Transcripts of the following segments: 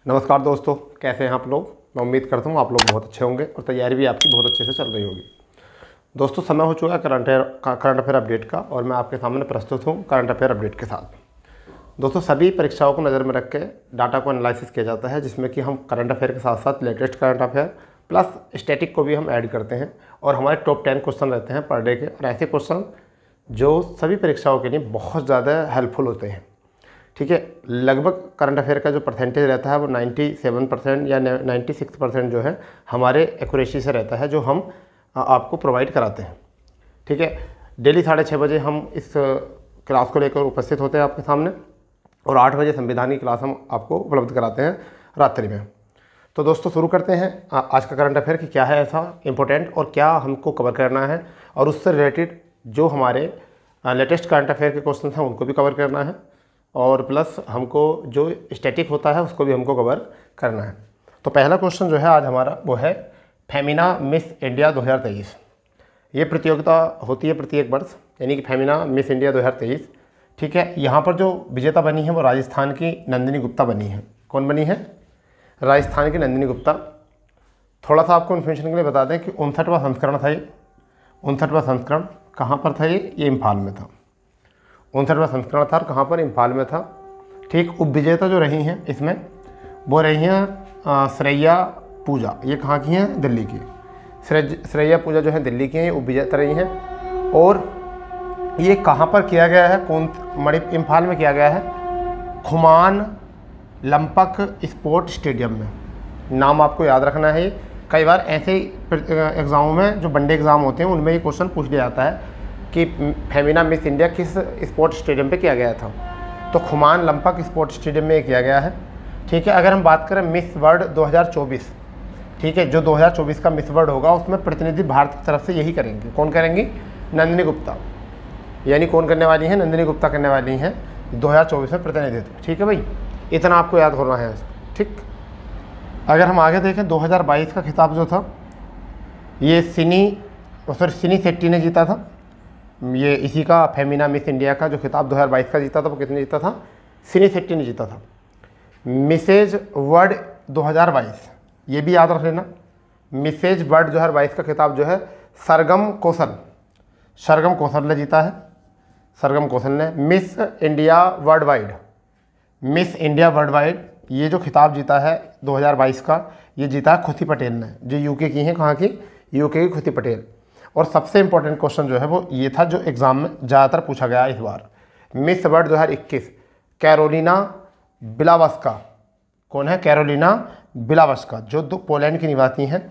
नमस्कार दोस्तों, कैसे हैं आप लोग। मैं उम्मीद करता हूँ आप लोग बहुत अच्छे होंगे और तैयारी भी आपकी बहुत अच्छे से चल रही होगी। दोस्तों, समय हो चुका है करंट अफेयर अपडेट का और मैं आपके सामने प्रस्तुत हूँ करंट अफेयर अपडेट के साथ। दोस्तों, सभी परीक्षाओं को नज़र में रख के डाटा को एनालिसिस किया जाता है, जिसमें कि हम करंट अफेयर के साथ साथ latest current affair plus static को भी हम ऐड करते हैं और हमारे टॉप 10 क्वेश्चन रहते हैं पर डे के, और ऐसे क्वेश्चन जो सभी परीक्षाओं के लिए बहुत ज़्यादा हेल्पफुल होते हैं। ठीक है, लगभग करंट अफेयर का जो परसेंटेज रहता है वो 97% या 96% जो है हमारे एक्यूरेसी से रहता है, जो हम आपको प्रोवाइड कराते हैं। ठीक है, डेली 6:30 बजे हम इस क्लास को लेकर उपस्थित होते हैं आपके सामने और 8 बजे संविधान की क्लास हम आपको उपलब्ध कराते हैं रात्रि में। तो दोस्तों, शुरू करते हैं आज का करंट अफेयर कि क्या है ऐसा इम्पोर्टेंट और क्या हमको कवर करना है, और उससे रिलेटेड जो हमारे लेटेस्ट करंट अफेयर के क्वेश्चन हैं उनको भी कवर करना है, और प्लस हमको जो स्टैटिक होता है उसको भी हमको कवर करना है। तो पहला क्वेश्चन जो है आज हमारा वो है फेमिना मिस इंडिया 2023। ये प्रतियोगिता होती है प्रत्येक वर्ष, यानी कि फेमिना मिस इंडिया 2023। ठीक है, यहाँ पर जो विजेता बनी है वो राजस्थान की नंदिनी गुप्ता बनी है। कौन बनी है? राजस्थान की नंदिनी गुप्ता। थोड़ा सा आपको इन्फॉर्मेशन के लिए बता दें कि 59वां संस्करण था ये। 59वां संस्करण कहाँ पर था? ये इम्फाल में था। 59वां संस्करण था, कहाँ पर? इम्फाल में था। ठीक, उपविजेता जो रही हैं इसमें वो रही हैं श्रेया पूजा। ये कहाँ की हैं? दिल्ली की। श्रेया पूजा जो है दिल्ली की हैं, ये उपविजेता रही हैं। और ये कहाँ पर किया गया है? इम्फाल में किया गया है, खुमान लंपक स्पोर्ट स्टेडियम में। नाम आपको याद रखना है। कई बार ऐसे एग्ज़ामों में जो वनडे एग्ज़ाम होते हैं उनमें ये क्वेश्चन पूछ लिया जाता है कि फेमिना मिस इंडिया किस स्पोर्ट स्टेडियम पे किया गया था। तो खुमान लंपक स्पोर्ट स्टेडियम में किया गया है। ठीक है, अगर हम बात करें मिस वर्ल्ड 2024, ठीक है, जो 2024 का मिस वर्ल्ड होगा उसमें प्रतिनिधि भारत की तरफ से यही करेंगे। कौन करेंगी? नंदिनी गुप्ता। यानी कौन करने वाली है? नंदिनी गुप्ता करने वाली हैं 2024 में प्रतिनिधित्व। ठीक है भाई, इतना आपको याद होना है। ठीक, अगर हम आगे देखें 2022 का खिताब जो था ये सिनी शेट्टी ने जीता था। ये इसी का फेमिना मिस इंडिया का जो खिताब 2022 का जीता था वो किसने जीता था? सिनी शेट्टी ने जीता था। मिसेज वर्ल्ड 2022 ये भी याद रख लेना। मिसेज वर्ल्ड 2022 का खिताब जो है सरगम कौशल ने जीता है। सरगम कौशल ने। मिस इंडिया वर्ल्ड वाइड ये जो खिताब जीता है 2022 का, ये जीता है खुशी पटेल ने, जो यूके की हैं। कहाँ की? यूके की खुशी पटेल। और सबसे इम्पोर्टेंट क्वेश्चन जो है वो ये था जो एग्ज़ाम में ज़्यादातर पूछा गया इस बार, मिस वर्ल्ड 2021 कैरोलिना बिलावस्का। कौन है? कैरोलिना बिलावस्का, जो 2 पोलैंड की निवासी हैं।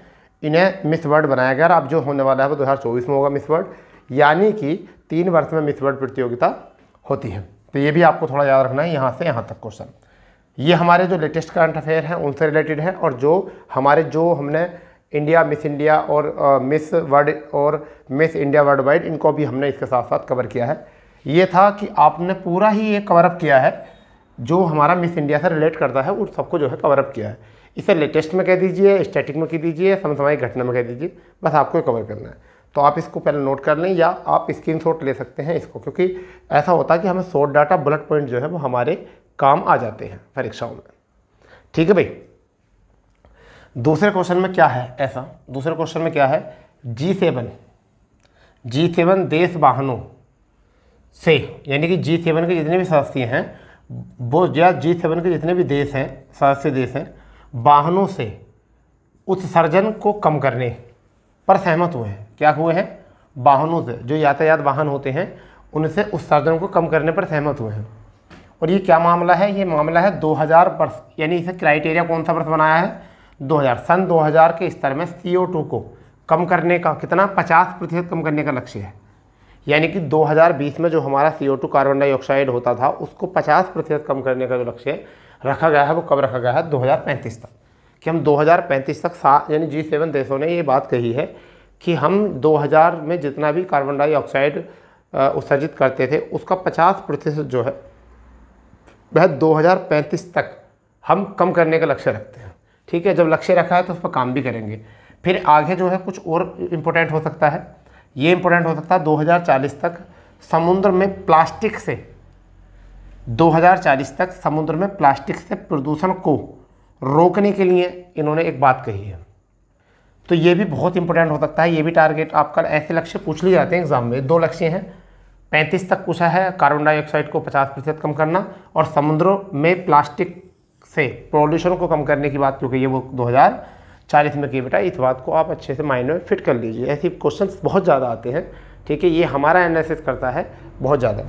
इन्हें मिस वर्ल्ड बनाया गया। अब जो होने वाला है वो 2024 में होगा मिस वर्ल्ड, यानी कि 3 वर्ष में मिस वर्ल्ड प्रतियोगिता होती है। तो ये भी आपको थोड़ा याद रखना है यहाँ से यहाँ तक क्वेश्चन। ये हमारे जो लेटेस्ट करंट अफेयर हैं उनसे रिलेटेड है, और जो हमने इंडिया मिस इंडिया और मिस वर्ल्ड और मिस इंडिया वर्ल्ड वाइड, इनको भी हमने इसके साथ साथ कवर किया है। ये था कि आपने पूरा ही ये कवर अप किया है, जो हमारा मिस इंडिया से रिलेट करता है उन सबको जो है कवर अप किया है। इसे लेटेस्ट में कह दीजिए, स्टैटिक में कह दीजिए, समसामयिक घटना में कह दीजिए, बस आपको कवर करना है। तो आप इसको पहले नोट कर लें या आप स्क्रीनशॉट ले सकते हैं इसको, क्योंकि ऐसा होता है कि हमें शॉर्ट डाटा बुलेट पॉइंट जो है वो हमारे काम आ जाते हैं परीक्षाओं में। ठीक है भाई, दूसरे क्वेश्चन में क्या है ऐसा? दूसरे क्वेश्चन में क्या है? G7 देश वाहनों से, यानी कि G7 के जितने भी सदस्य हैं वो, या G7 के जितने भी देश हैं, सदस्य देश हैं, वाहनों से उत्सर्जन को कम करने पर सहमत हुए हैं। क्या हुए हैं? वाहनों से, जो यातायात वाहन होते हैं उनसे उत्सर्जन को कम करने पर सहमत हुए हैं। और ये क्या मामला है? ये मामला है 2000 वर्ष, यानी इसे क्राइटेरिया कौन सा वर्ष बनाया है? 2000। सन 2000 के स्तर में CO2 को कम करने का कितना? 50% कम करने का लक्ष्य है। यानी कि 2020 में जो हमारा CO2 कार्बन डाइऑक्साइड होता था उसको 50% कम करने का जो लक्ष्य रखा गया है वो कब रखा गया है? 2035 तक। कि हम 2035 तक यानी G7 देशों ने ये बात कही है कि हम 2000 में जितना भी कार्बन डाइऑक्साइड उत्सर्जित करते थे उसका 50% जो है वह 2035 तक हम कम करने का लक्ष्य रखते हैं। ठीक है, जब लक्ष्य रखा है तो उस पर काम भी करेंगे। फिर आगे जो है कुछ और इम्पोर्टेंट हो सकता है। ये इम्पोर्टेंट हो सकता है 2040 तक समुद्र में प्लास्टिक से 2040 तक समुद्र में प्लास्टिक से प्रदूषण को रोकने के लिए इन्होंने एक बात कही है। तो ये भी बहुत इंपॉर्टेंट हो सकता है, ये भी टारगेट आपका, ऐसे लक्ष्य पूछ लिए जाते हैं एग्जाम में। 2 लक्ष्य हैं, 35 तक पूछा है कार्बन डाइऑक्साइड को 50% कम करना, और समुद्रों में प्लास्टिक से पॉल्यूशन को कम करने की बात क्योंकि ये वो 2040 में की बेटा। इस बात को आप अच्छे से माइंड में फिट कर लीजिए, ऐसे क्वेश्चंस बहुत ज़्यादा आते हैं, ठीक है। ये हमारा एनालिसिस करता है बहुत ज़्यादा।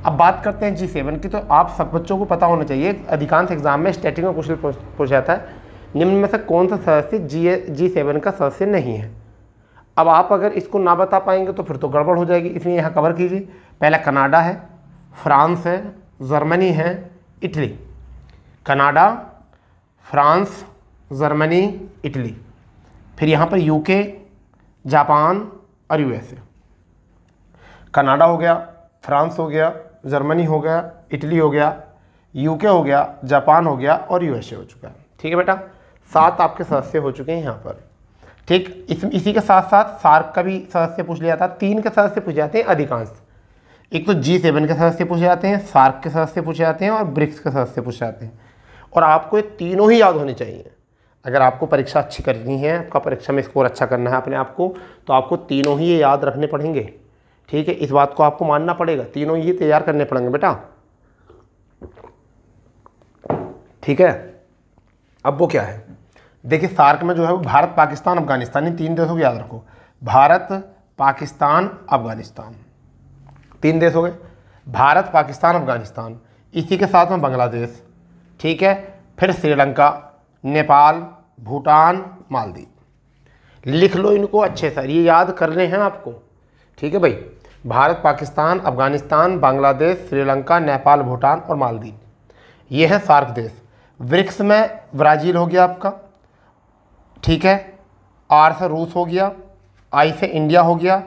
अब बात करते हैं G7 की। तो आप सब बच्चों को पता होना चाहिए, अधिकांश एग्जाम में स्टैटिक में क्वेश्चन पूछा जाता है, निम्न में से कौन सा सदस्य G7 का सदस्य नहीं है। अब आप अगर इसको ना बता पाएंगे तो फिर तो गड़बड़ हो जाएगी, इसलिए यहाँ कवर कीजिए। पहला कनाडा है, फ्रांस है, जर्मनी है, Italy. Canada, France, Germany, Italy. फिर यहाँ पर यूके, जापान और यूएसए। कनाडा हो गया, फ्रांस हो गया, जर्मनी हो गया, इटली हो गया, यूके हो गया, जापान हो गया और यूएसए हो चुका है। ठीक है बेटा, 7 आपके सदस्य हो चुके हैं यहाँ पर। ठीक, इसी के साथ साथ सार्क का भी सदस्य पूछ लिया था। 3 के सदस्य पूछे जाते हैं अधिकांश, एक तो G7 के सदस्य पूछे जाते हैं, सार्क के सदस्य पूछे जाते हैं और ब्रिक्स के सदस्य पूछे जाते हैं। और आपको ये तीनों ही याद होने चाहिए। अगर आपको परीक्षा अच्छी करनी है, आपका परीक्षा में स्कोर अच्छा करना है अपने आप को, तो आपको तीनों ही ये याद रखने पड़ेंगे। ठीक है, इस बात को आपको मानना पड़ेगा, तीनों ये तैयार करने पड़ेंगे बेटा। ठीक है, अब वो क्या है, देखिए सार्क में जो है वो भारत, पाकिस्तान, अफगानिस्तान, इन 3 देशों को याद रखो। भारत, पाकिस्तान, अफगानिस्तान, 3 देश हो गए। भारत, पाकिस्तान, अफगानिस्तान, इसी के साथ में बांग्लादेश। ठीक है, फिर श्रीलंका, नेपाल, भूटान, मालदीव। लिख लो इनको अच्छे से, ये याद करने हैं आपको। ठीक है भाई, भारत, पाकिस्तान, अफगानिस्तान, बांग्लादेश, श्रीलंका, नेपाल, भूटान और मालदीव, ये है सार्क देश। ब्रिक्स में ब्राज़ील हो गया आपका, ठीक है, आर से रूस हो गया, आई से इंडिया हो गया,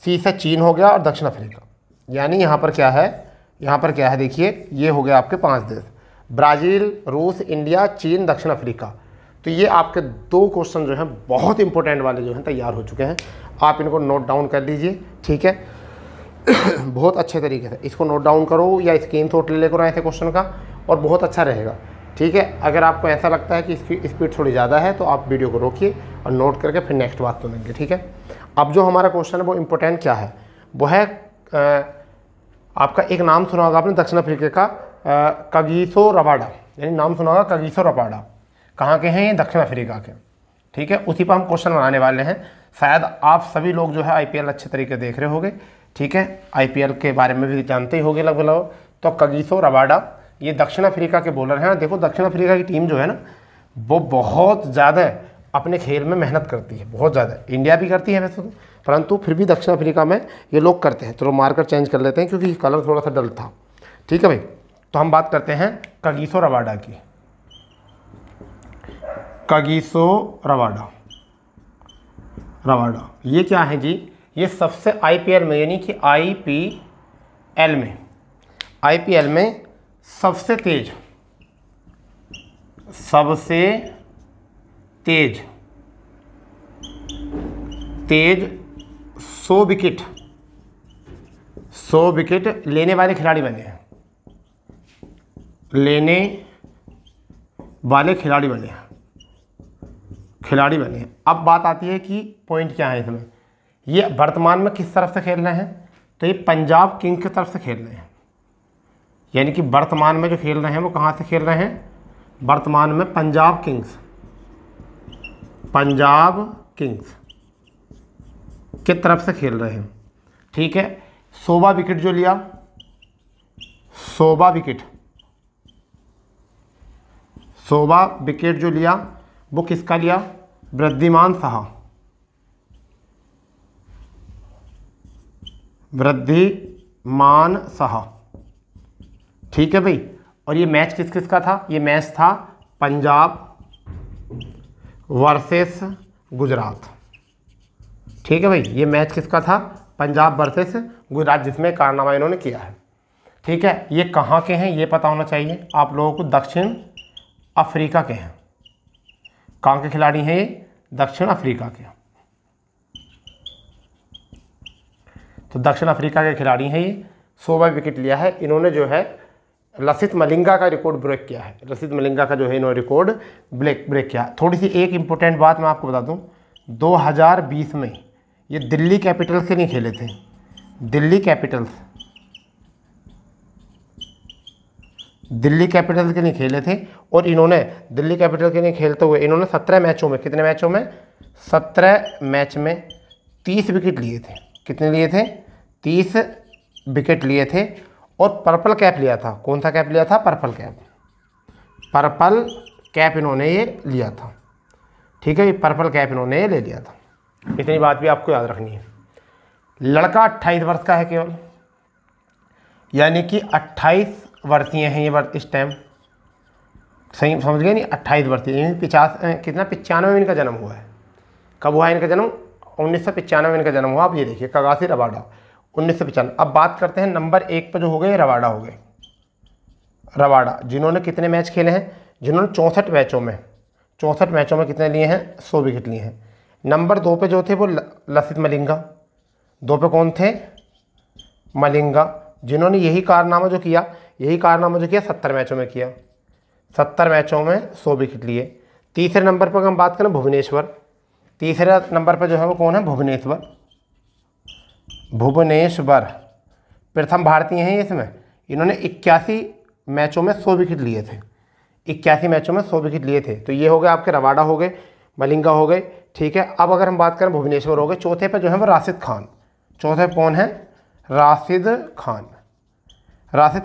सी से चीन हो गया और दक्षिण अफ्रीका। यानी यहाँ पर क्या है, यहाँ पर क्या है देखिए, ये हो गया आपके 5 देश, ब्राज़ील, रूस, इंडिया, चीन, दक्षिण अफ्रीका। तो ये आपके 2 क्वेश्चन जो हैं बहुत इंपॉर्टेंट वाले जो हैं तैयार हो चुके हैं। आप इनको नोट डाउन कर लीजिए, ठीक है। बहुत अच्छे तरीके से इसको नोट डाउन करो या स्क्रीनशॉट ले करो ऐसे क्वेश्चन का, और बहुत अच्छा रहेगा। ठीक है, अगर आपको ऐसा लगता है कि इसकी स्पीड थोड़ी ज़्यादा है तो आप वीडियो को रोकिए और नोट करके फिर नेक्स्ट बात सुनेंगे। ठीक है, अब जो हमारा क्वेश्चन है वो इम्पोर्टेंट क्या है, वो है आपका एक नाम सुना होगा आपने दक्षिण अफ्रीका का, कागिसो रबाडा, यानी नाम सुना होगा कागिसो रबाडा। कहाँ के हैं ये, दक्षिण अफ्रीका के। ठीक है, उसी पर हम क्वेश्चन बनाने वाले हैं। शायद आप सभी लोग जो है IPL अच्छे तरीके से देख रहे होंगे। ठीक है, IPL के बारे में भी जानते ही होंगे लगभग। तो कागिसो रबाडा ये दक्षिण अफ्रीका के बॉलर हैं। देखो दक्षिण अफ्रीका की टीम जो है ना, वो बहुत ज़्यादा अपने खेल में मेहनत करती है, बहुत ज़्यादा। इंडिया भी करती है वैसे तो, परंतु फिर भी दक्षिण अफ्रीका में ये लोग करते हैं। चलो मार्कर चेंज कर लेते हैं क्योंकि कलर थोड़ा सा डल था। ठीक है भाई, तो हम बात करते हैं कागिसो रबाडा की। कागिसो रबाडा, रबाडा ये क्या है जी, ये सबसे IPL में, यानी कि IPL में सबसे तेज 100 विकेट लेने वाले खिलाड़ी बने हैं, खिलाड़ी बने हैं। अब बात आती है कि पॉइंट क्या है इसमें, ये वर्तमान में किस तरफ से खेल रहे हैं, तो ये पंजाब किंग्स की तरफ से खेल रहे हैं। यानी कि वर्तमान में जो खेल रहे हैं वो कहाँ से खेल रहे हैं, वर्तमान में पंजाब किंग्स की तरफ से खेल रहे हैं। ठीक है, 100 विकेट जो लिया, 100 विकेट जो लिया वो किसका लिया, वृद्धिमान साहा। ठीक है भाई, और ये मैच किस किस का था, ये मैच था पंजाब वर्सेस गुजरात। ठीक है भाई, ये मैच किसका था, पंजाब वर्सेस गुजरात, जिसमें कारनामा इन्होंने किया है। ठीक है, ये कहाँ के हैं ये पता होना चाहिए आप लोगों को, दक्षिण अफ्रीका के हैं। कहाँ के खिलाड़ी हैं ये, दक्षिण अफ्रीका के। तो दक्षिण अफ्रीका के खिलाड़ी हैं ये। 100 विकेट लिया है इन्होंने जो है लसित मलिंगा का रिकॉर्ड ब्रेक किया है। लसित मलिंगा का जो है इन्होंने रिकॉर्ड ब्रेक किया। थोड़ी सी एक इंपॉर्टेंट बात मैं आपको बता दूं, 2020 में ये दिल्ली कैपिटल्स के नहीं खेले थे। दिल्ली कैपिटल्स के नहीं खेले थे, और इन्होंने दिल्ली कैपिटल के नहीं खेलते हुए इन्होंने 17 मैचों में, कितने मैचों में, 17 मैच में 30 विकेट लिए थे। कितने लिए थे? 30 विकेट लिए थे, और पर्पल कैप लिया था। कौन सा कैप लिया था? Purple cap. पर्पल कैप इन्होंने ये लिया था। ठीक है, ये पर्पल कैप इन्होंने ये ले लिया था। इतनी बात भी आपको याद रखनी है। लड़का 28 वर्ष का है केवल, यानी कि 28 वर्षीय हैं ये इस टाइम। सही समझ गए नहीं? 28 वर्षीय, यानी 95 में इनका जन्म हुआ है। कब हुआ है इनका जन्म? 1995 में इनका जन्म हुआ। अब ये देखिए, कगासी रबाडा 1995। अब बात करते हैं नंबर 1 पर जो हो गए, रबाडा हो गए। रबाडा जिन्होंने कितने मैच खेले हैं? जिन्होंने 64 मैचों में कितने लिए हैं? 100 विकेट लिए हैं। नंबर 2 पे जो थे वो लसित मलिंगा। 2 पे कौन थे? मलिंगा, जिन्होंने यही कारनामा जो किया 70 मैचों में किया। 70 मैचों में 100 विकेट लिए। तीसरे नंबर पर हम बात करें भुवनेश्वर। तीसरे नंबर पर जो है वो कौन है? भुवनेश्वर प्रथम भारतीय हैं इसमें। इन्होंने 81 मैचों में 100 विकेट लिए थे। 81 मैचों में 100 विकेट लिए थे। तो ये हो गए आपके, रबाडा हो गए, मलिंगा हो गए। ठीक है, अब अगर हम बात करें भुवनेश्वर हो गए। चौथे पे जो है वो राशिद खान। चौथे पे कौन है? राशिद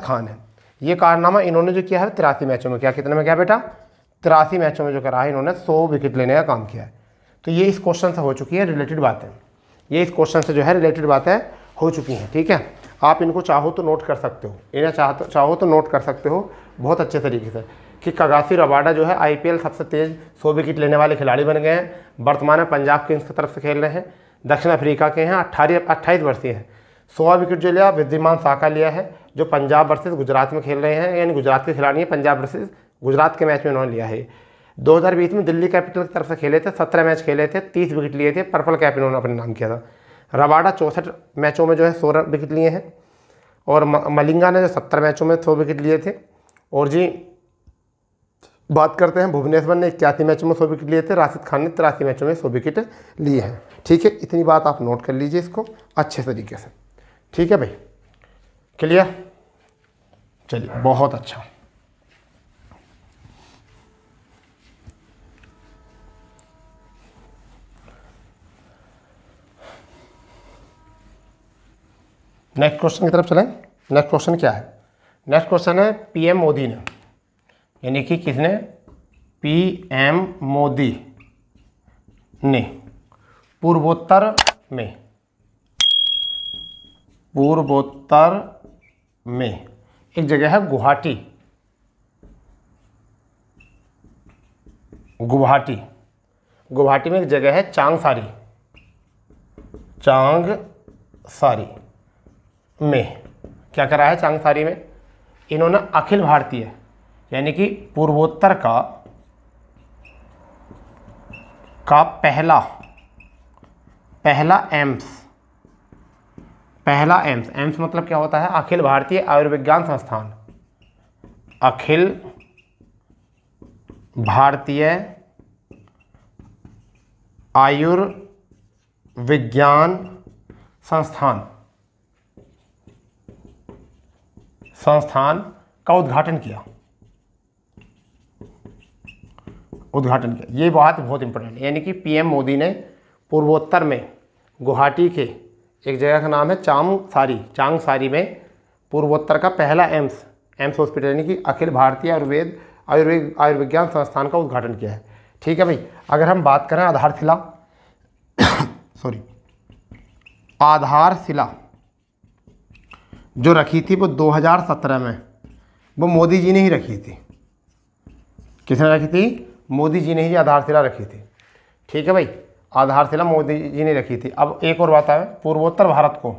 खान है। ये कारनामा इन्होंने जो किया है 83 मैचों में किया। कितने में किया बेटा? 83 मैचों में जो करा है इन्होंने 100 विकेट लेने का काम किया है। तो ये इस क्वेश्चन से हो चुकी है रिलेटेड बातें। ये इस क्वेश्चन से जो है रिलेटेड बातें हो चुकी हैं। ठीक है, आप इनको चाहो तो नोट कर सकते हो, इन्हें चाहो तो नोट कर सकते हो बहुत अच्छे तरीके से, कि कगासी रबाडा जो है IPL सबसे तेज़ 100 विकेट लेने वाले खिलाड़ी बन गए हैं। वर्तमान में पंजाब किंग्स की तरफ से खेल रहे हैं। दक्षिण अफ्रीका के हैं, 28 वर्षीय हैं। 100 विकेट जो लिया वृद्धिमान शाह का लिया है, जो पंजाब वर्सेस गुजरात में खेल रहे हैं, यानी गुजरात के खिलाड़ी हैं। पंजाब वर्सेस गुजरात के मैच में उन्होंने लिया है। 2020 में दिल्ली कैपिटल की तरफ से खेले थे, 17 मैच खेले थे, 30 विकेट लिए थे। पर्पल कैप इन्होंने अपने नाम किया था। रबाडा 64 मैचों में जो है 100 विकेट लिए हैं, और मलिंगा ने जो 70 मैचों में 100 विकेट लिए थे। और जी बात करते हैं भुवनेश्वर ने 81 मैचों में 100 विकेट लिए थे। राशिद खान ने 83 मैचों में 100 विकेट लिए हैं। ठीक है, इतनी बात आप नोट कर लीजिए इसको अच्छे तरीके से। ठीक है भाई, क्लियर? चलिए, बहुत अच्छा। नेक्स्ट क्वेश्चन की तरफ चलें। नेक्स्ट क्वेश्चन क्या है? नेक्स्ट क्वेश्चन है PM मोदी ने, यानी कि किसने? PM मोदी ने पूर्वोत्तर में एक जगह है गुवाहाटी में एक जगह है चांगसारी में क्या करा है? चांगसारी में इन्होंने अखिल भारतीय, यानी कि पूर्वोत्तर का पहला एम्स मतलब क्या होता है? अखिल भारतीय आयुर्विज्ञान संस्थान। अखिल भारतीय आयुर्विज्ञान संस्थान का उद्घाटन किया। ये बात बहुत इंपॉर्टेंट है, यानी कि PM मोदी ने पूर्वोत्तर में गुवाहाटी के एक जगह का नाम है चांगसारी में पूर्वोत्तर का पहला एम्स हॉस्पिटल, यानी कि अखिल भारतीय आयुर्विज्ञान संस्थान का उद्घाटन किया है। ठीक है भाई, अगर हम बात करें आधारशिला जो रखी थी वो 2017 में, वो मोदी जी ने ही रखी थी। किसने रखी थी? मोदी जी ने ही आधारशिला रखी थी। ठीक है भाई, आधारशिला मोदी जी ने रखी थी। अब एक और बात है, पूर्वोत्तर भारत को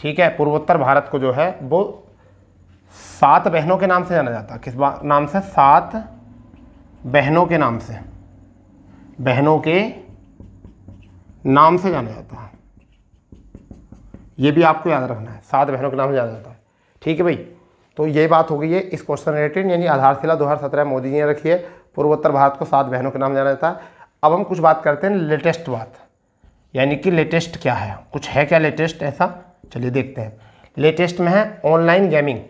ठीक है, पूर्वोत्तर भारत को जो है वो 7 बहनों के नाम से जाना जाता है। किस नाम से? 7 बहनों के नाम से जाना जाता है। ये भी आपको याद रखना है, 7 बहनों के नाम से जाना जाता है। ठीक है भाई, तो ये बात हो गई है इस क्वेश्चन रिलेटेड, यानी आधारशिला 2017 मोदी जी ने रखी है। पूर्वोत्तर भारत को 7 बहनों के नाम जाना जाता है। अब हम कुछ बात करते हैं लेटेस्ट बात, यानी कि लेटेस्ट क्या है, कुछ है क्या लेटेस्ट ऐसा, चलिए देखते हैं। लेटेस्ट में है ऑनलाइन गेमिंग।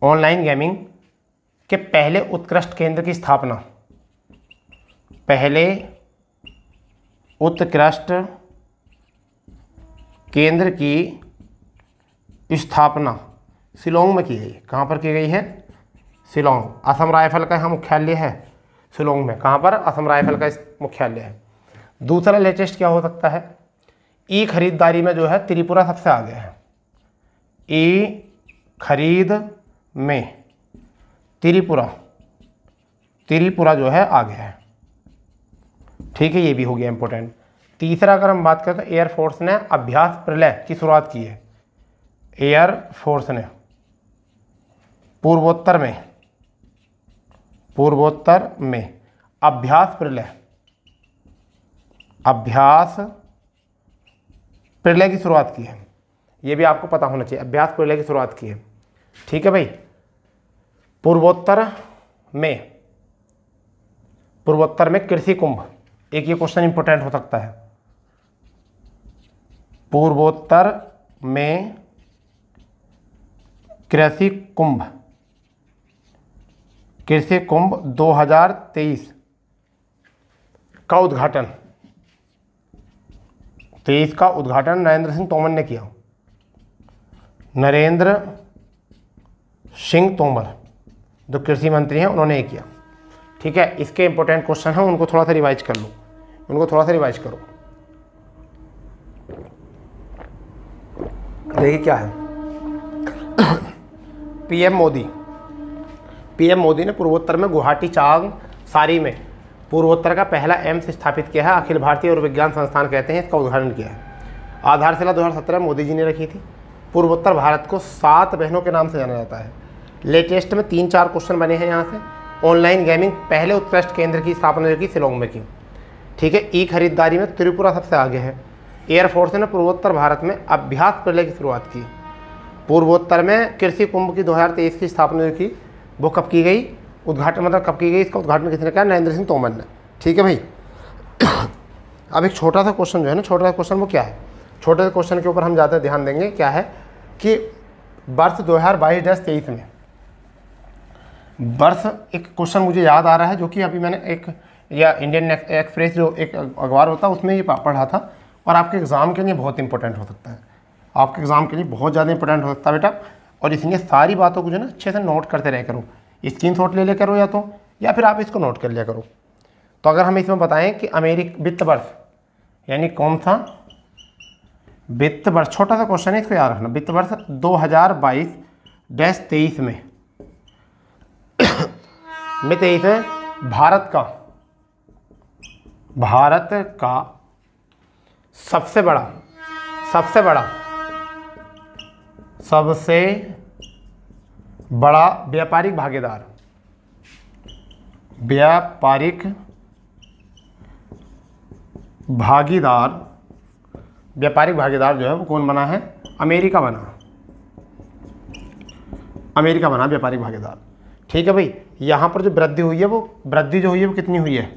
ऑनलाइन गेमिंग के पहले उत्कृष्ट केंद्र की स्थापना, पहले उत्कृष्ट केंद्र की स्थापना शिलोंग में की गई। कहाँ पर की गई है? शिलोंग। असम राइफल का यहाँ मुख्यालय है शिलोंग में। कहाँ पर? असम राइफल का मुख्यालय है। दूसरा लेटेस्ट क्या हो सकता है? ई खरीदारी में जो है त्रिपुरा सबसे आगे है। ई खरीद में त्रिपुरा जो है आगे है। ठीक है, ये भी हो गया इंपॉर्टेंट। तीसरा अगर हम बात करें तो एयरफोर्स ने अभ्यास प्रलय की शुरुआत की है। एयरफोर्स ने पूर्वोत्तर में अभ्यास प्रलय की शुरुआत की है। ये भी आपको पता होना चाहिए, अभ्यास प्रलय की शुरुआत की है। ठीक है भाई, पूर्वोत्तर में कृषि कुंभ, एक ये क्वेश्चन इंपॉर्टेंट हो सकता है। पूर्वोत्तर में कृषि कुंभ 2023 का उद्घाटन, 23 का उद्घाटन नरेंद्र सिंह तोमर ने किया। नरेंद्र सिंह तोमर जो कृषि मंत्री हैं उन्होंने ये किया। ठीक है, इसके इंपॉर्टेंट क्वेश्चन हैं, उनको थोड़ा सा रिवाइज कर लो, करो। देखिए क्या है। पीएम मोदी ने पूर्वोत्तर में गुवाहाटी चांग सारी में पूर्वोत्तर का पहला एम्स स्थापित किया है। अखिल भारतीय और विज्ञान संस्थान कहते हैं, इसका उद्घाटन किया है। आधारशिला 2017 मोदी जी ने रखी थी। पूर्वोत्तर भारत को 7 बहनों के नाम से जाना जाता है। लेटेस्ट में 3-4 क्वेश्चन बने हैं यहाँ से। ऑनलाइन गेमिंग पहले उत्कृष्ट केंद्र की स्थापना जो की शिलोंग में की। ठीक है, ई खरीदारी में त्रिपुरा सबसे आगे है। एयरफोर्स ने पूर्वोत्तर भारत में अभ्यास प्रलय की शुरुआत की। पूर्वोत्तर में कृषि कुंभ की 2023 की स्थापना जो की वो कब की गई? उद्घाटन मतलब कब की गई? इसका उद्घाटन किसने किया? नरेंद्र सिंह तोमर ने। ठीक है भाई, अब एक छोटा सा क्वेश्चन जो है ना, छोटा सा क्वेश्चन वो क्या है? छोटे से क्वेश्चन के ऊपर हम ज़्यादा ध्यान देंगे। क्या है कि वर्ष 2022-23 में एक क्वेश्चन मुझे याद आ रहा है, जो कि अभी मैंने एक या इंडियन एक्सप्रेस जो एक अखबार होता है उसमें ये पढ़ा था, और आपके एग्ज़ाम के लिए बहुत इंपॉर्टेंट हो सकता है। आपके एग्ज़ाम के लिए बहुत ज़्यादा इंपॉर्टेंट हो सकता है बेटा। और इसलिए सारी बातों को जो है ना अच्छे से नोट करते रह करो, स्क्रीनशॉट ले करो या फिर आप इसको नोट कर लिया करो। तो अगर हम इसमें बताएं कि अमेरिकी वित्त वर्ष, यानी कौन सा वित्त वर्ष, छोटा सा क्वेश्चन है, इसको याद रखना। वित्त वर्ष 2022-23 में भारत का सबसे बड़ा व्यापारिक भागीदार जो है वो कौन बना है? अमेरिका बना व्यापारिक भागीदार। ठीक है भाई, यहाँ पर जो वृद्धि हुई है वो कितनी हुई है?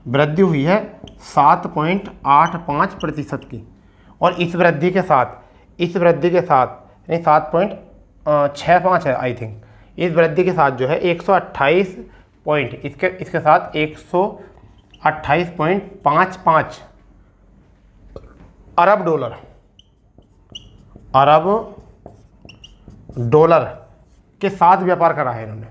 वृद्धि हुई है 7.85% की। और इस वृद्धि के साथ यानी 7.65 है आई थिंक। इस वृद्धि के साथ जो है 128 पॉइंट, इसके साथ 128.55 अरब डॉलर के साथ व्यापार करा है इन्होंने।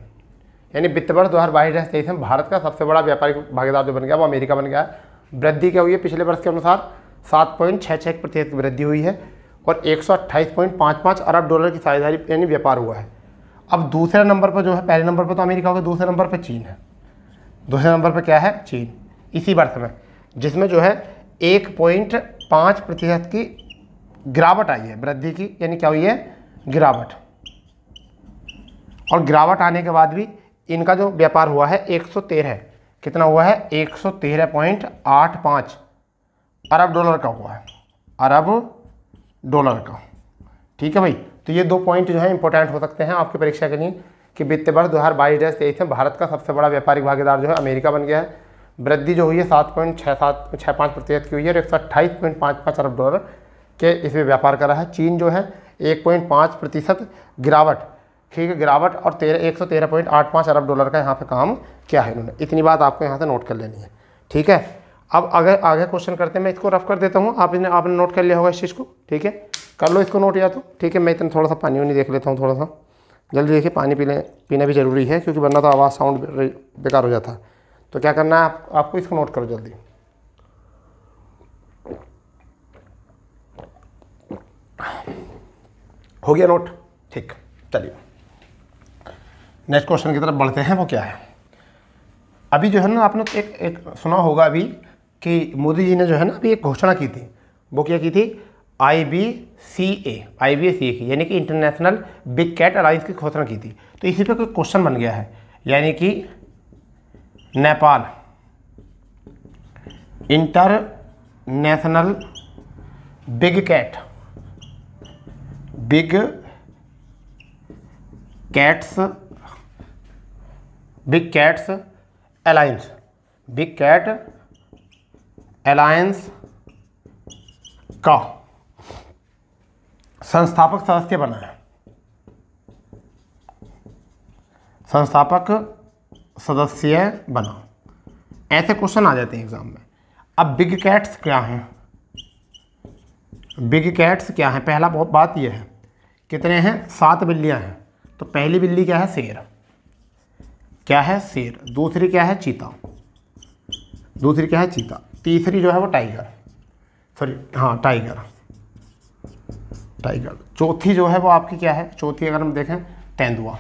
यानी वित्त वर्ष 2022-23 में भारत का सबसे बड़ा व्यापारिक भागीदार जो बन गया वो अमेरिका बन गया है। वृद्धि क्या हुई है? पिछले वर्ष के अनुसार 7.66% की वृद्धि हुई है और 128.55 अरब डॉलर की साझेदारी यानी व्यापार हुआ है। अब दूसरे नंबर पर जो है, पहले नंबर पर तो अमेरिका होगा, दूसरे नंबर पर चीन है। दूसरे नंबर पर क्या है? चीन, इसी वर्ष में, जिसमें जो है 1.5% की गिरावट आई है वृद्धि की। यानी क्या हुई है? गिरावट। और गिरावट आने के बाद भी इनका जो व्यापार हुआ है 113 कितना हुआ है, 113.85 अरब डॉलर का हुआ है, अरब डॉलर का। ठीक है भाई, तो ये 2 पॉइंट जो है इंपॉर्टेंट हो सकते हैं आपकी परीक्षा के लिए कि वित्त वर्ष 2022-23 में भारत का सबसे बड़ा व्यापारिक भागीदार जो है अमेरिका बन गया है। वृद्धि जो हुई है 7.65% की हुई है और 128.55 अरब डॉलर के इसमें व्यापार कर रहा है। चीन जो है 1.5% गिरावट, ठीक है, गिरावट और 113.85 अरब डॉलर का यहाँ पे काम किया है इन्होंने। इतनी बात आपको यहाँ से नोट कर लेनी है। ठीक है, अब अगर आगे क्वेश्चन करते हैं, मैं इसको रफ कर देता हूँ, आपने नोट कर लिया होगा इस चीज़ को। ठीक है, कर लो इसको नोट या तो। ठीक है, मैं इतना थोड़ा सा पानी वानी देख लेता हूँ, थोड़ा सा जल्दी देखिए, पानी पीना भी ज़रूरी है क्योंकि वरना तो आवाज़ साउंड बेकार हो जाता है। तो क्या करना है आपको इसको नोट करो जल्दी। हो गया नोट, ठीक। चलिए नेक्स्ट क्वेश्चन की तरफ बढ़ते हैं। वो क्या है, अभी जो है ना आपने एक सुना होगा अभी कि मोदी जी ने जो है ना अभी एक घोषणा की थी। वो क्या की थी, IBCA की, यानी कि इंटरनेशनल बिग कैट अलायंस की घोषणा की थी। तो इसी पे कोई क्वेश्चन बन गया है, यानी कि Nepal international big cats alliance का संस्थापक सदस्य बना है, संस्थापक सदस्य बना। ऐसे क्वेश्चन आ जाते हैं एग्जाम में। अब बिग कैट्स क्या हैं, पहला बहुत बात यह है, कितने हैं, 7 बिल्लियां हैं। तो पहली बिल्ली क्या है, शेर, दूसरी क्या है, चीता, तीसरी जो है वो टाइगर, चौथी जो है वो आपकी क्या है, चौथी अगर हम देखें तेंदुआ,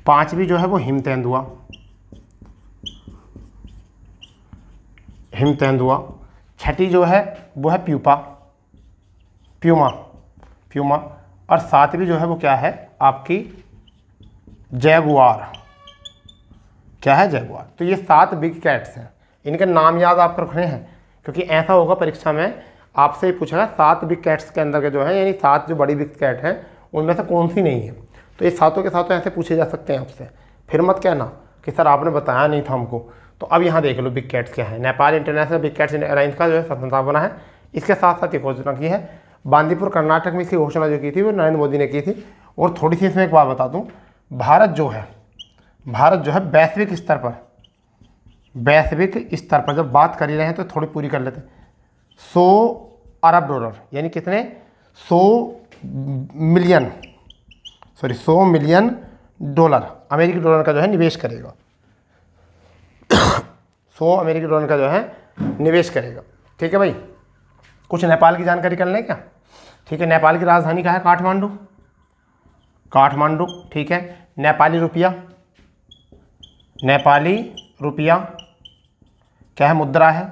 पांचवी जो है वो हिम तेंदुआ, छठी जो है वो है प्यूमा, और सातवीं जो है वो क्या है आपकी जैगुआर, जैगुआर। तो ये 7 बिग कैट्स हैं, इनके नाम याद आपको रखने हैं क्योंकि ऐसा होगा परीक्षा में आपसे ही पूछेगा 7 बिग कैट्स के अंदर के जो है, यानी 7 जो बड़ी बिग कैट हैं उनमें से कौन सी नहीं है। तो ये सातों के सातों ऐसे पूछे जा सकते हैं आपसे, फिर मत कहना कि सर आपने बताया नहीं था हमको। तो अब यहाँ देख लो बिग कैट्स क्या है। Nepal international big cats alliance का जो है संस्थापना बना है। इसके साथ साथ एक घोषणा की है, बांदीपुर कर्नाटक में इसकी घोषणा जो की थी वो नरेंद्र मोदी ने की थी। और थोड़ी सी इसमें एक बात बता दूँ, भारत जो है वैश्विक स्तर पर जब बात कर ही रहे हैं तो थोड़ी पूरी कर लेते हैं। 100 अरब डॉलर यानी कितने, 100 मिलियन डॉलर अमेरिकी डॉलर का जो है निवेश करेगा। 100 अमेरिकी डॉलर का जो है निवेश करेगा। ठीक है भाई, कुछ नेपाल की जानकारी कर लें क्या। ठीक है, नेपाल की राजधानी क्या है, काठमांडू। ठीक है, नेपाली रुपया क्या है, मुद्रा है।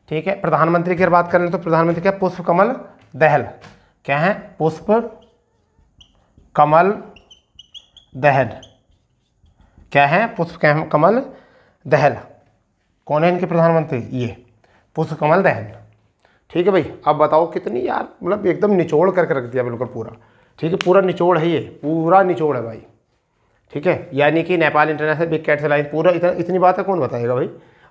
ठीक है, प्रधानमंत्री की बात करें तो प्रधानमंत्री क्या, पुष्पकमल दहल, क्या है, पुष्पकमल दहल। कौन है इनके प्रधानमंत्री, ये पुष्पकमल दहल। ठीक है भाई, अब बताओ कितनी यार, मतलब एकदम निचोड़ करके रख दिया बिल्कुल पूरा। ठीक है, पूरा निचोड़ है, ये पूरा निचोड़ है भाई। ठीक है, यानी कि Nepal international big cats alliance पूरा इतनी बात है, कौन बताएगा भाई।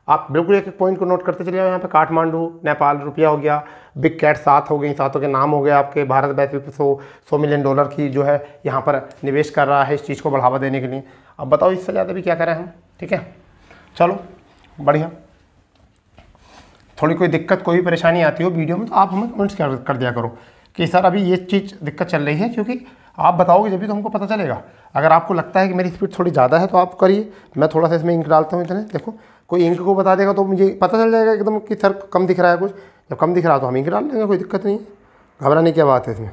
आप बिल्कुल एक एक पॉइंट को नोट करते चले जाओ। यहाँ पे काठमांडू, नेपाल रुपया हो गया, बिग कैट 7 हो गई, 7 के नाम हो गए आपके। भारत वैश्विक 100 मिलियन डॉलर की जो है यहाँ पर निवेश कर रहा है इस चीज़ को बढ़ावा देने के लिए। अब बताओ इससे ज़्यादा भी क्या करें हम। ठीक है, चलो बढ़िया। थोड़ी कोई दिक्कत, कोई परेशानी आती हो वीडियो में तो आप हमें कमेंट्स कर दिया करो कि सर अभी ये चीज़ दिक्कत चल रही है, क्योंकि आप बताओगे जब भी तो हमको पता चलेगा। अगर आपको लगता है कि मेरी स्पीड थोड़ी ज़्यादा है तो आप करिए, मैं थोड़ा सा इसमें इंक डालता हूँ। इतने देखो, कोई इंक को बता देगा तो मुझे पता चल जाएगा एकदम कि सर कम दिख रहा है कुछ। जब कम दिख रहा है तो हम इंक डाल देंगे, कोई दिक्कत नहीं है। घबराने की क्या बात है इसमें।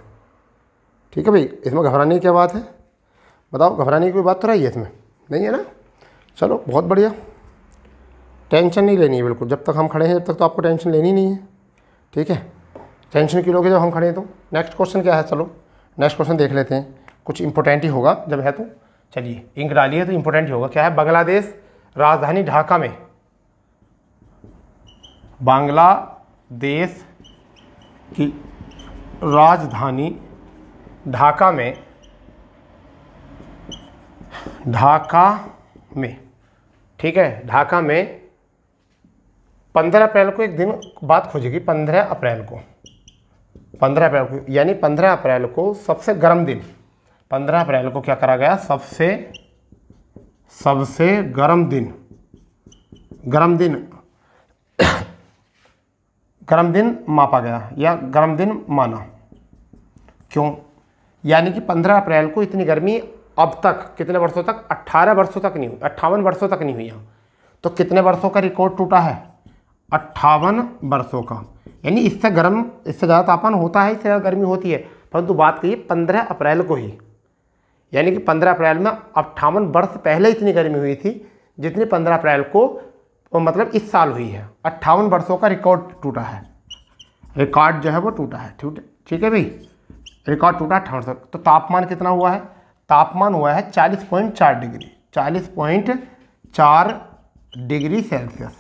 ठीक है भाई, इसमें घबराने की क्या बात है, बताओ, घबराने की कोई बात तो रही है इसमें, नहीं है ना। चलो बहुत बढ़िया, टेंशन नहीं लेनी है बिल्कुल। जब तक हम खड़े हैं जब तक तो आपको टेंशन लेनी नहीं है। ठीक है, टेंशन क्यों लोगे जब हम खड़े हैं तो। नेक्स्ट क्वेश्चन क्या है, चलो नेक्स्ट क्वेश्चन देख लेते हैं, कुछ इंपॉर्टेंट ही होगा जब है तो। चलिए इंक डालिए तो इंपॉर्टेंट ही होगा। क्या है? बांग्लादेश राजधानी ढाका में, बांग्लादेश की राजधानी ढाका में, ठीक है, ढाका में 15 अप्रैल को, एक दिन बात खोजेगी 15 अप्रैल को, यानी 15 अप्रैल को सबसे गर्म दिन, 15 अप्रैल को क्या करा गया? सबसे गर्म दिन मापा गया या गर्म दिन माना। क्यों? यानी कि 15 अप्रैल को इतनी गर्मी अब तक कितने वर्षों तक? 18 वर्षों तक नहीं हुई, 58 वर्षों तक नहीं हुई यहाँ। तो कितने वर्षों का रिकॉर्ड टूटा है? 58 वर्षों का। यानी इससे ज़्यादा तापमान होता है, इससे ज़्यादा गर्मी होती है, परंतु बात करिए 15 अप्रैल को ही, यानी कि 15 अप्रैल में 58 वर्ष पहले इतनी गर्मी हुई थी जितनी 15 अप्रैल को मतलब इस साल हुई है। 58 वर्षों का रिकॉर्ड टूटा है, रिकॉर्ड जो है वो टूटा है। ठीक है भाई, रिकॉर्ड टूटा 58 वर्ष। तो तापमान कितना हुआ है? तापमान हुआ है 40.4 डिग्री, 40.4 डिग्री सेल्सियस।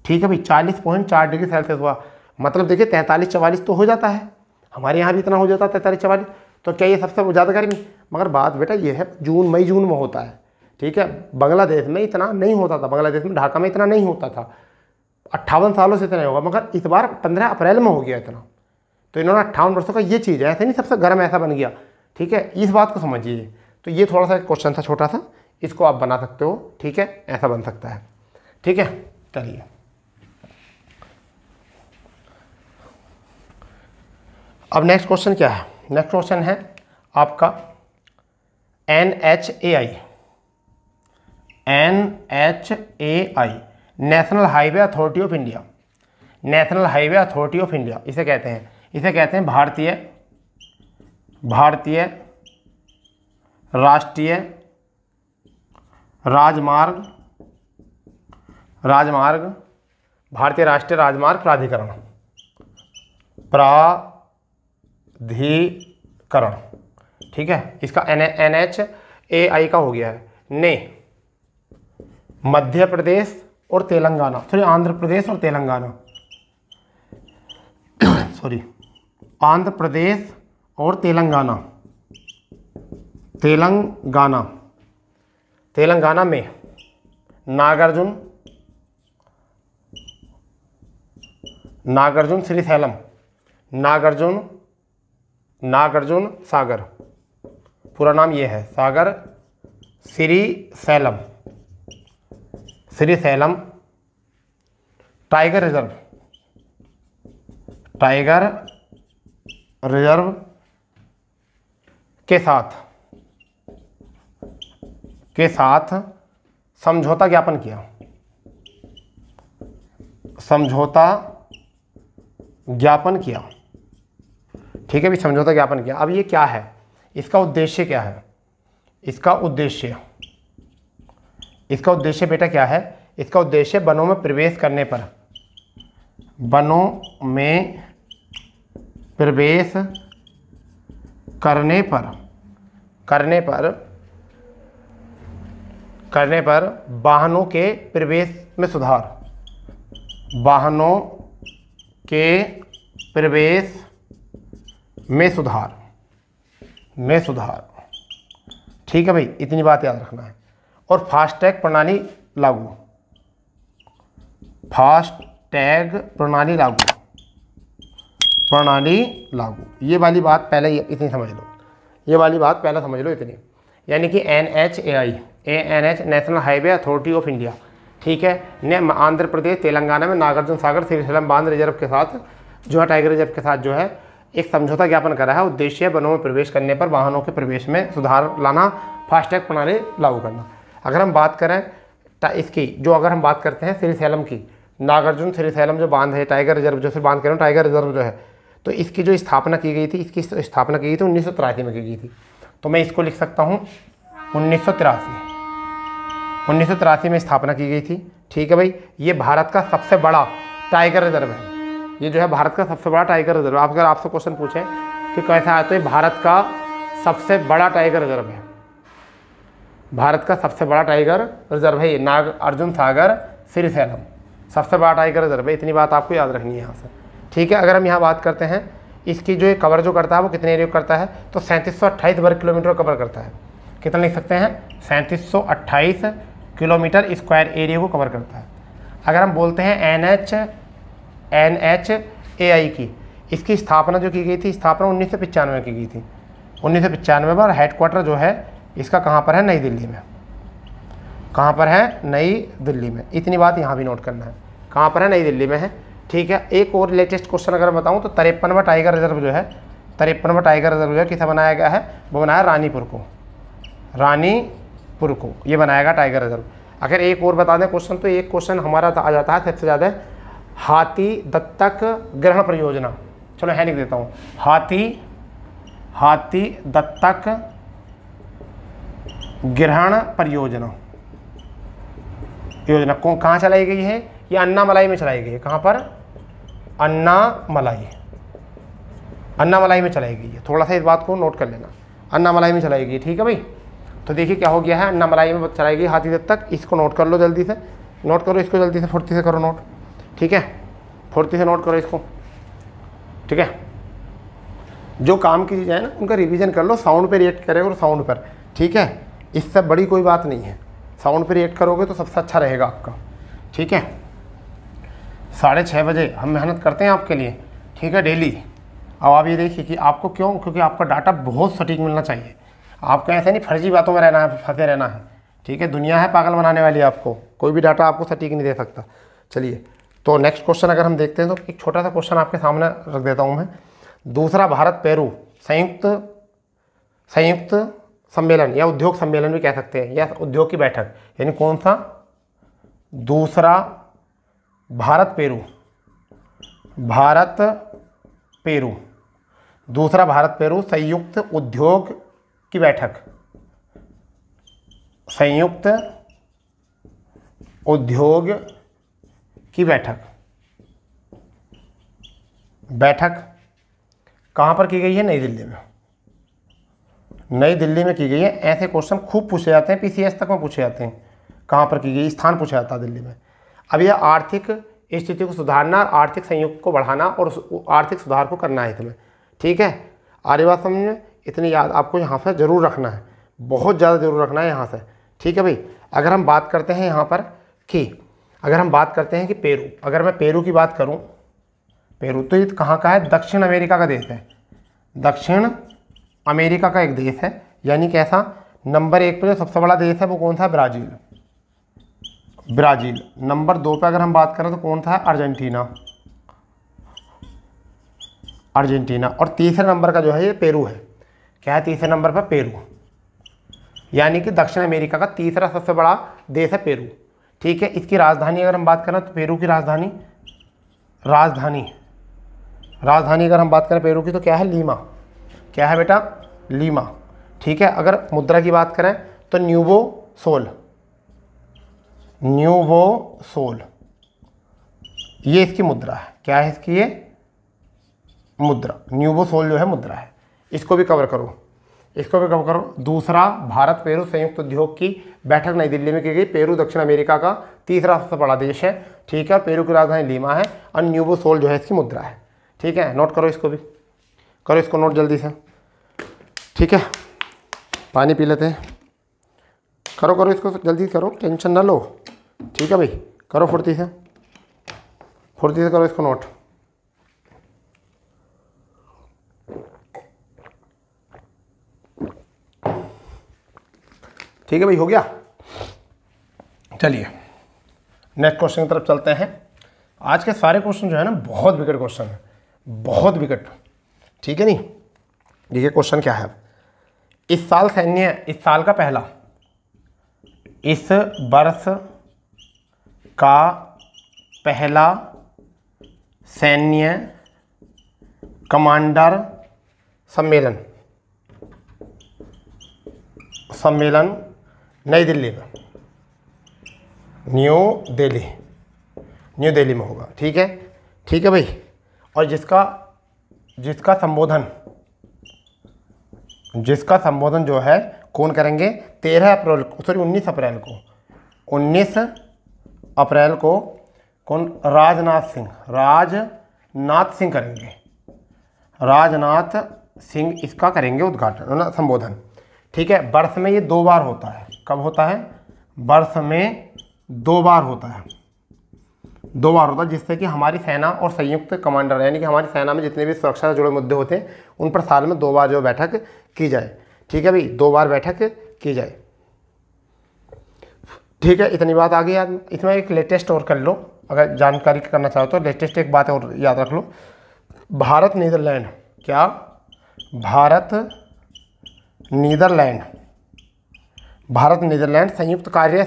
ठीक है भाई, 40.4 डिग्री सेल्सियस हुआ। मतलब देखिए 43-44 तो हो जाता है, हमारे यहाँ भी इतना हो जाता है 43-44। तो क्या ये सबसे ज़्यादा गर्मी? मगर बात बेटा ये है मई जून में होता है। ठीक है, बांग्लादेश में इतना नहीं होता था, बांग्लादेश में ढाका में इतना नहीं होता था, 58 सालों से इतना नहीं होगा, मगर इस बार 15 अप्रैल में हो गया इतना। तो इन्होंने 58 वर्षों का ये चीज़ है, ऐसे नहीं सबसे गर्म ऐसा बन गया। ठीक है, इस बात को समझिए। तो ये थोड़ा सा क्वेश्चन था छोटा सा, इसको आप बना सकते हो। ठीक है, ऐसा बन सकता है। ठीक है, चलिए अब नेक्स्ट क्वेश्चन क्या है? नेक्स्ट क्वेश्चन है आपका NHAI, national highway authority of India. National highway authority of India इसे कहते हैं भारतीय राष्ट्रीय राजमार्ग भारतीय राष्ट्रीय राजमार्ग प्राधिकरण। ठीक है, इसका NHAI का हो गया है ने मध्य प्रदेश और तेलंगाना, आंध्र प्रदेश और तेलंगाना आंध्र प्रदेश और तेलंगाना में नागार्जुन श्रीशैलम, नागार्जुन सागर, पूरा नाम ये है, सागर श्रीशैलम टाइगर रिजर्व के साथ समझौता ज्ञापन किया। ठीक है भी, समझौता ज्ञापन किया। अब ये क्या है? इसका उद्देश्य क्या है? इसका उद्देश्य बेटा क्या है? इसका उद्देश्य वनों में प्रवेश करने पर वाहनों के प्रवेश में सुधार। ठीक है भाई, इतनी बात याद रखना है। और फास्टैग प्रणाली लागू, ये वाली बात पहले इतनी समझ लो, इतनी। यानी कि NHAI national highway authority of India, ठीक है, ने आंध्र प्रदेश तेलंगाना में नागार्जुन सागर श्रीशैलम बांध रिजर्व के साथ जो है, टाइगर रिजर्व के साथ जो है एक समझौता ज्ञापन करा है। उद्देश्य वनों में प्रवेश करने पर वाहनों के प्रवेश में सुधार लाना, फास्टैग प्रणाली लागू करना। अगर हम बात करें इसकी, अगर हम बात करते हैं श्रीशैलम की, नागार्जुन श्रीशैलम जो बांध है, टाइगर रिजर्व जो फिर बांध कह रहा हूँ, टाइगर रिजर्व जो है, तो इसकी जो स्थापना की गई थी, 1983 में की गई थी। तो मैं इसको लिख सकता हूँ 1983 में स्थापना की गई थी। ठीक है भाई, ये भारत का सबसे बड़ा टाइगर रिजर्व है। ये जो है भारत का सबसे बड़ा टाइगर रिजर्व। अगर आपसे क्वेश्चन पूछें कि कैसा है, तो ये भारत का सबसे बड़ा टाइगर रिजर्व है। भारत का सबसे बड़ा टाइगर रिजर्व है नागार्जुन सागर श्रीशैलम, सबसे बड़ा टाइगर रिजर्व है। इतनी बात आपको याद रखनी है यहाँ से, ठीक है। अगर हम यहाँ बात करते हैं इसकी जो कवर जो करता है वो कितने एरिया करता है, तो 3728 वर्ग किलोमीटर कवर करता है। कितना लिख सकते हैं, 3728 किलोमीटर स्क्वायर एरिया को कवर करता है। अगर हम बोलते हैं NHAI की, इसकी स्थापना जो की गई थी, स्थापना 1995 में की गई थी, 1995 में। और हेडक्वार्टर जो है इसका कहाँ पर है, नई दिल्ली में। कहाँ पर है, नई दिल्ली में। इतनी बात यहाँ भी नोट करना है, कहाँ पर है, नई दिल्ली में है, ठीक है। एक और लेटेस्ट क्वेश्चन अगर बताऊँ तो 53वां टाइगर रिजर्व जो है, 53वां टाइगर रिजर्व जो है किसे बनाया गया है, वो बनाया रानीपुर को, रानीपुर को ये बनाया गया टाइगर रिजर्व। अगर एक और बता दें क्वेश्चन, तो एक क्वेश्चन हमारा आ जाता है सबसे ज़्यादा, हाथी दत्तक ग्रहण परियोजना। चलो है लिख देता हूँ, हाथी दत्तक ग्रहण परियोजना। योजना कहाँ चलाई गई है, ये अन्नामलाई में चलाई गई है। कहाँ पर, अन्नामलाई में चलाई गई है। थोड़ा सा इस बात को नोट कर लेना, अन्नामलाई में चलाई गई, ठीक है भाई। तो देखिए क्या हो गया है, अन्नामलाई में चलाई गई हाथी दत्तक। इसको नोट कर लो जल्दी से, नोट करो इसको जल्दी से, फुर्ती से करो नोट, ठीक है, फुर्ती से नोट करो इसको, ठीक है। जो काम की चीज़ें है ना उनका रिवीजन कर लो, साउंड पे रिएक्ट करेगा और साउंड पर, ठीक है। इससे बड़ी कोई बात नहीं है, साउंड पे रिएक्ट करोगे तो सबसे अच्छा रहेगा आपका, ठीक है। 6:30 बजे हम मेहनत करते हैं आपके लिए, ठीक है, डेली। अब आप ये देखिए कि आपको क्यों, क्योंकि आपका डाटा बहुत सटीक मिलना चाहिए। आपको ऐसे नहीं फर्जी बातों में रहना है, फंसे रहना है, ठीक है। दुनिया है पागल बनाने वाली, आपको कोई भी डाटा आपको सटीक नहीं दे सकता। चलिए, तो नेक्स्ट क्वेश्चन अगर हम देखते हैं तो एक छोटा सा क्वेश्चन आपके सामने रख देता हूँ मैं। दूसरा भारत पेरू संयुक्त सम्मेलन या उद्योग सम्मेलन भी कह सकते हैं, या उद्योग की बैठक, यानी कौन सा, दूसरा भारत पेरू दूसरा भारत पेरू संयुक्त उद्योग की बैठक, संयुक्त उद्योग की बैठक कहाँ पर की गई है, नई दिल्ली में। नई दिल्ली में की गई है। ऐसे क्वेश्चन खूब पूछे जाते हैं, पीसीएस तक में पूछे जाते हैं। कहाँ पर की गई, स्थान पूछा जाता है दिल्ली में। अब यह आर्थिक स्थिति को सुधारना, आर्थिक संयोग को बढ़ाना और आर्थिक सुधार को करना है तुम्हें, ठीक है। आर्य बात समझ में, इतनी याद आपको यहाँ से जरूर रखना है, बहुत ज़्यादा जरूर रखना है यहाँ से, ठीक है भाई। अगर हम बात करते हैं यहाँ पर कि अगर हम बात करते हैं कि पेरू, अगर मैं पेरू की बात करूँ, पेरू तो ये कहाँ का है, दक्षिण अमेरिका का देश है, दक्षिण अमेरिका का एक देश है। यानी कैसा, नंबर 1 पर जो सबसे बड़ा देश है वो कौन सा, ब्राज़ील। नंबर 2 पर अगर हम बात करें तो कौन सा है, अर्जेंटीना। और तीसरे नंबर का जो है ये पेरू है। क्या है तीसरे नंबर पर, पेरू। यानी कि दक्षिण अमेरिका का तीसरा सबसे बड़ा देश है पेरू, ठीक है। इसकी राजधानी अगर हम बात करें तो पेरू की राजधानी अगर हम बात करें पेरू की तो क्या है, लीमा। क्या है बेटा, लीमा, ठीक है। अगर मुद्रा की बात करें तो न्यूवो सोल ये इसकी मुद्रा है। क्या है इसकी, ये मुद्रा, न्यूवो सोल जो है मुद्रा है। इसको भी कवर करो, दूसरा भारत पेरू संयुक्त उद्योग की बैठक नई दिल्ली में की गई। पेरू दक्षिण अमेरिका का तीसरा सबसे बड़ा देश है, ठीक है। पेरू की राजधानी लीमा है और न्यूवो सोल जो है इसकी मुद्रा है, ठीक है। नोट करो इसको भी, करो इसको नोट जल्दी से, ठीक है। पानी पी लेते हैं, करो इसको जल्दी करो, टेंशन ना लो, ठीक है भाई। करो फुर्ती से करो इसको नोट। ठीक है भाई, हो गया। चलिए नेक्स्ट क्वेश्चन की तरफ चलते हैं। आज के सारे क्वेश्चन जो है ना बहुत विकट क्वेश्चन है, बहुत विकट, ठीक है। नहीं देखिए क्वेश्चन क्या है, इस साल का पहला, इस वर्ष का पहला सैन्य कमांडर सम्मेलन नई दिल्ली में, न्यू दिल्ली में होगा, ठीक है भाई। और जिसका संबोधन जो है कौन करेंगे? 13 अप्रैल को, सॉरी 19 अप्रैल को, 19 अप्रैल को कौन? राजनाथ सिंह करेंगे। राजनाथ सिंह इसका करेंगे उद्घाटन ना, संबोधन। ठीक है, वर्ष में ये 2 बार होता है। कब होता है? वर्ष में 2 बार होता है, 2 बार होता है, जिससे कि हमारी सेना और संयुक्त कमांडर यानी कि हमारी सेना में जितने भी सुरक्षा से जुड़े मुद्दे होते हैं उन पर साल में 2 बार जो बैठक की जाए। ठीक है भाई, 2 बार बैठक की जाए। ठीक है, इतनी बात आ गई याद में। इसमें एक लेटेस्ट और कर लो, अगर जानकारी करना चाहो तो लेटेस्ट एक बात और याद रख लो। भारत नीदरलैंड, क्या? भारत नीदरलैंड संयुक्त कार्य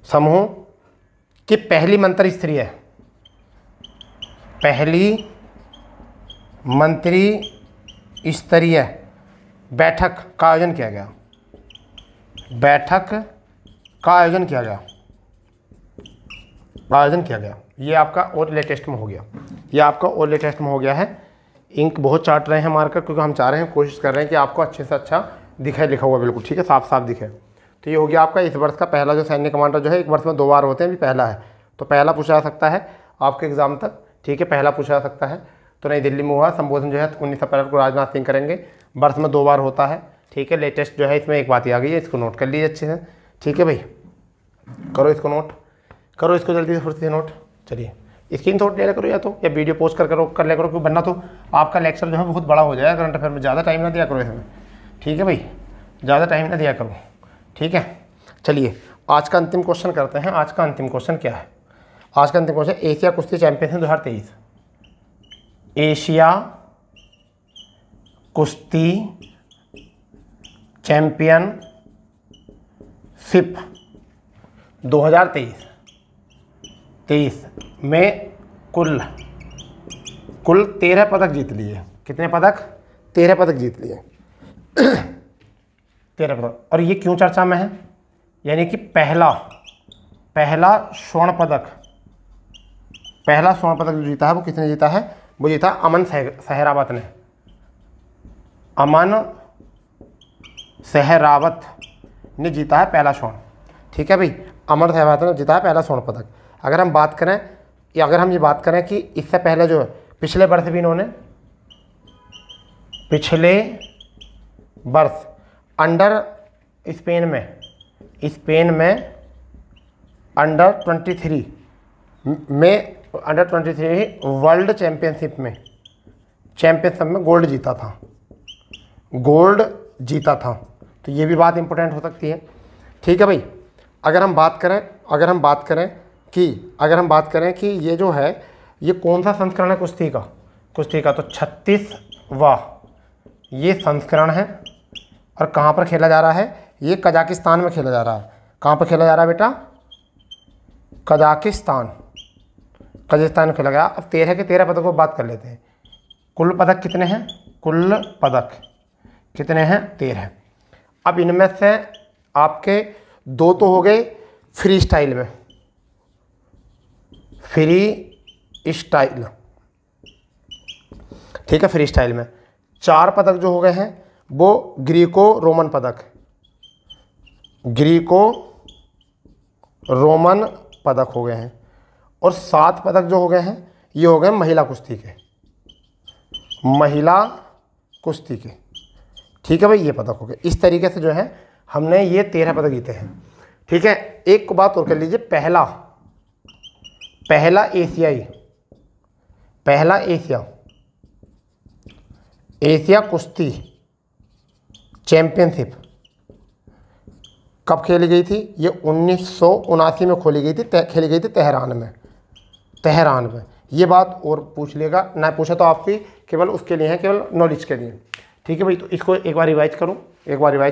समूह की पहली मंत्री स्तरीय बैठक का आयोजन किया गया। ये आपका और लेटेस्ट में हो गया। है। इंक बहुत चाट रहे हैं मार्कर, क्योंकि हम चाह रहे हैं, कोशिश कर रहे हैं कि आपको अच्छे से अच्छा दिखे, लिखा हुआ बिल्कुल। ठीक है, साफ साफ दिखे। तो ये हो गया आपका इस वर्ष का पहला जो सैन्य कमांडर जो है, एक वर्ष में 2 बार होते हैं, अभी पहला है। तो पहला पूछा जा सकता है आपके एग्जाम तक। ठीक है, पहला पूछा जा सकता है। तो नई दिल्ली में हुआ संबोधन जो है 19 अप्रैल को राजनाथ सिंह करेंगे, वर्ष में 2 बार होता है। ठीक है, लेटेस्ट जो है इसमें एक बात आ गई है, इसको नोट कर लीजिए अच्छे से। ठीक है भाई, करो इसको नोट, करो इसको जल्दी से फुर्ती से नोट। चलिए स्क्रीन शॉट ले लिया करो, या वीडियो पोस्ट कर लिया करो, क्योंकि वरना तो आपका लेक्चर जो है बहुत बड़ा हो जाएगा करंट अफेयर में। ज़्यादा टाइम ना दिया करो इसमें। ठीक है भाई, ज़्यादा टाइम ना दिया करो। ठीक है, चलिए आज का अंतिम क्वेश्चन करते हैं। आज का अंतिम क्वेश्चन क्या है? आज का अंतिम क्वेश्चन एशिया कुश्ती चैंपियनशिप 2023, एशिया कुश्ती चैंपियनशिप 2023 में कुल 13 पदक जीत लिए। कितने पदक? 13 पदक जीत लिए। 13 पदक। और ये क्यों चर्चा में है? यानी कि पहला स्वर्ण पदक जो जीता है वो किसने जीता है? वो जीता अमन सहरावत ने। अमन सहरावत ने जीता है पहला स्वर्ण। ठीक है भाई, अमन सहरावत ने जीता है पहला स्वर्ण पदक। अगर हम ये बात करें कि इससे पहले जो है पिछले वर्ष भी इन्होंने अंडर स्पेन में अंडर 23 वर्ल्ड चैंपियनशिप में गोल्ड जीता था। तो ये भी बात इंपॉर्टेंट हो सकती है। ठीक है भाई, अगर हम बात करें कि ये जो है ये कौन सा संस्करण है कुश्ती का, तो 36वां ये संस्करण है। और कहाँ पर खेला जा रहा है? ये कजाकिस्तान में खेला जा रहा है। कहाँ पर खेला जा रहा है बेटा? कजाकिस्तान में खेला गया। अब 13 के 13 पदकों की बात कर लेते हैं। कुल पदक कितने हैं? 13। अब इनमें से आपके 2 तो हो गए फ्री स्टाइल। ठीक है, फ्री स्टाइल में 4 पदक जो हो गए हैं वो ग्रीको रोमन पदक हो गए हैं। और 7 पदक जो हो गए हैं ये हो गए महिला कुश्ती के। ठीक है भाई, ये पदक हो गए। इस तरीके से जो है हमने ये 13 पदक जीते हैं। ठीक है, एक बात और कर लीजिए, पहला एशिया कुश्ती चैंपियनशिप कब खेली गई थी? ये 1979 में खेली गई थी तेहरान में। ये बात और पूछ लेगा, ना पूछा तो आपकी केवल उसके लिए है, केवल नॉलेज के लिए। ठीक है भाई, तो इसको एक बार रिवाइज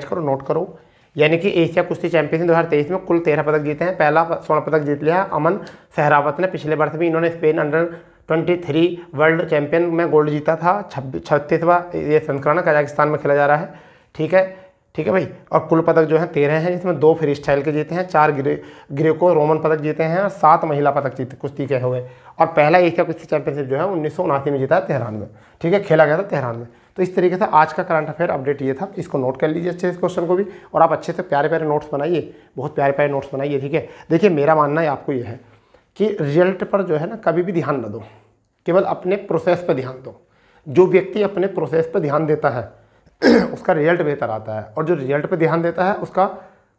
करो, नोट करो। यानी कि एशिया कुश्ती चैंपियनशिप 2023 में कुल 13 पदक जीते हैं। पहला स्वर्ण पदक जीत लिया है अमन सहरावत ने। पिछले वर्ष भी इन्होंने स्पेन अंडर 23 वर्ल्ड चैंपियन में गोल्ड जीता था। 36वां ये संस्करण कजाकिस्तान में खेला जा रहा है। ठीक है, ठीक है भाई। और कुल पदक जो है 13 हैं, जिसमें 2 फ्री स्टाइल के जीते हैं, 4 ग्रेको रोमन पदक जीते हैं और 7 महिला पदक जीते कुश्ती के हुए। और पहला एशिया कुश्ती चैंपियनशिप जो है 1979 में जीता है तेहरान में, ठीक है, खेला गया था तेहरान में। तो इस तरीके से आज का करंट अफेयर अपडेट ये था, इसको नोट कर लीजिए अच्छे से इस क्वेश्चन को भी, और आप अच्छे से प्यारे प्यारे नोट्स बनाइए, बहुत प्यारे प्यारे नोट्स बनाइए, ठीक है। देखिए मेरा मानना है आपको ये है कि रिजल्ट पर जो है ना कभी भी ध्यान न दो, केवल अपने प्रोसेस पर ध्यान दो। जो व्यक्ति अपने प्रोसेस पर ध्यान देता है उसका रिजल्ट बेहतर आता है, और जो रिजल्ट पे ध्यान देता है उसका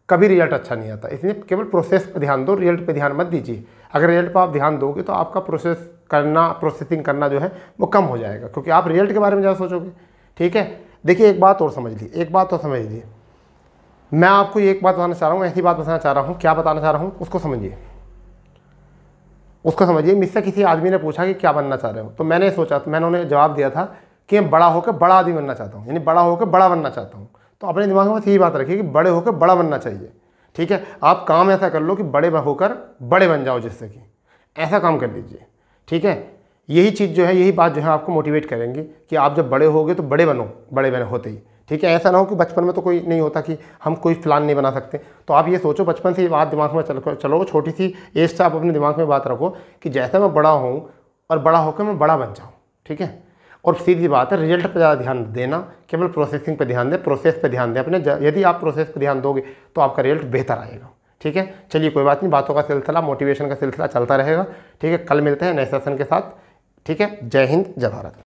कभी रिजल्ट अच्छा नहीं आता। इसलिए केवल प्रोसेस पे ध्यान दो, रिजल्ट पे ध्यान मत दीजिए। अगर रिजल्ट पे आप ध्यान दोगे तो आपका प्रोसेसिंग करना जो है वो कम हो जाएगा, क्योंकि आप रिजल्ट के बारे में ज़्यादा सोचोगे, ठीक है। देखिए एक बात और समझ लीजिए, मैं आपको एक बात बताना चाह रहा हूँ, ऐसी बात बताना चाह रहा हूँ, क्या बताना चाह रहा हूँ उसको समझिए। मुझसे किसी आदमी ने पूछा कि क्या बनना चाह रहे हो, तो मैंने सोचा, मैंने उन्हें जवाब दिया था कि मैं बड़ा होकर बड़ा आदमी बनना चाहता हूँ, यानी बड़ा होकर बड़ा बनना चाहता हूँ। तो अपने दिमाग में बस यही बात रखिए कि बड़े होकर बड़ा बनना चाहिए, ठीक है। आप काम ऐसा कर लो कि बड़े होकर बड़े बन जाओ, जिससे कि ऐसा काम कर लीजिए, ठीक है। यही चीज़ जो है, यही बात जो है आपको मोटिवेट करेंगे कि आप जब बड़े होगे तो बड़े बनो, बड़े बने होते ही, ठीक है। ऐसा ना हो कि बचपन में तो कोई नहीं होता कि हम कोई प्लान नहीं बना सकते। तो आप ये सोचो, बचपन से ये बात दिमाग में चलो, छोटी सी एज से आप अपने दिमाग में बात रखो कि जैसे मैं बड़ा हूँ और बड़ा होकर मैं बड़ा बन जाऊँ, ठीक है। और सीधी बात है, रिजल्ट पर ज़्यादा ध्यान देना, केवल प्रोसेसिंग पे ध्यान दें, प्रोसेस पे ध्यान दें अपने। यदि आप प्रोसेस पे ध्यान दोगे तो आपका रिजल्ट बेहतर आएगा, ठीक है। चलिए कोई बात नहीं, बातों का सिलसिला, मोटिवेशन का सिलसिला चलता रहेगा, ठीक है। कल मिलते हैं नए सेशन के साथ, ठीक है। जय हिंद, जय भारत।